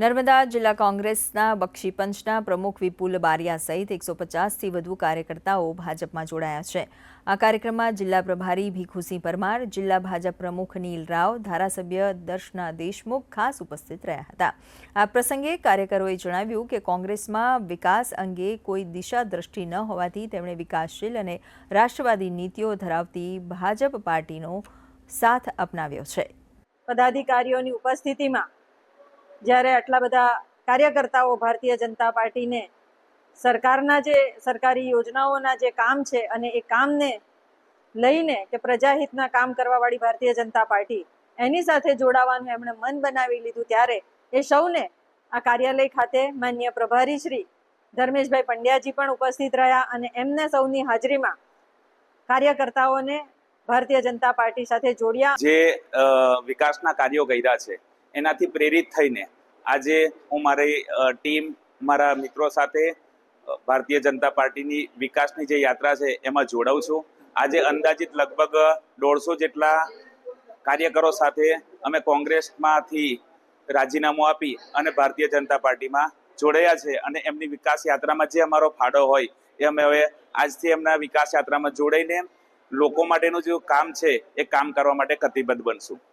નર્મદા જિલ્લા કોંગ્રેસના બક્ષીપંચના પ્રમુખ વિપુલ બારિયા સહિત 150થી વધુ કાર્યકર્તાઓ ભાજપમાં જોડાયા છે। આ કાર્યક્રમમાં જિલ્લા પ્રભારી ભીખુસિંહ પરમાર, જિલ્લા ભાજપ પ્રમુખ નીલ રાવ, ધારાસભ્ય દર્શના દેશમુખ ખાસ ઉપસ્થિત રહ્યા હતા। આ પ્રસંગે કાર્યકરોએ જણાવ્યું કે કોંગ્રેસમાં વિકાસ અંગે કોઈ દિશા દ્રષ્ટિ ન હોવાથી તેમણે વિકાસશીલ અને રાષ્ટ્રવાદી નીતિઓ ધરાવતી ભાજપ પાર્ટીનો સાથ અપનાવ્યો છે। પદાધિકારીઓની ઉપસ્થિતિમાં જ્યારે આટલા બધા કાર્યકર્તાઓ ભારતીય જનતા પાર્ટીને સરકારના જે સરકારી યોજનાઓના જે કામ છે અને એ કામને લઈને કે પ્રજાહિતના કામ કરવાવાળી ભારતીય જનતા પાર્ટી એની સાથે જોડાવાનું એમણે મન બનાવી લીધું, ત્યારે એ સૌને આ કાર્યાલય ખાતે માનનીય પ્રભારી શ્રી ધર્મેશભાઈ પંડ્યાજી પણ ઉપસ્થિત રહ્યા અને એમને સૌની હાજરીમાં કાર્યકર્તાઓને ભારતીય જનતા પાર્ટી સાથે જોડ્યા। જે વિકાસના કાર્યો કર્યા છે એનાથી પ્રેરિત થઈને આજે હું મારી ટીમ, મારા મિત્રો સાથે ભારતીય જનતા પાર્ટીની વિકાસની જે યાત્રા છે એમાં જોડાઉં છું। આજે અંદાજિત લગભગ 150 જેટલા કાર્યકરો સાથે અમે કોંગ્રેસમાંથી રાજીનામું આપી અને ભારતીય જનતા પાર્ટીમાં જોડાયા છે અને એમની વિકાસ યાત્રામાં જે અમારો ફાળો હોય એ અમે હવે આજથી એમના વિકાસ યાત્રામાં જોડાઈને લોકો માટેનું જે કામ છે એ કામ કરવા માટે કટિબદ્ધ બનશું।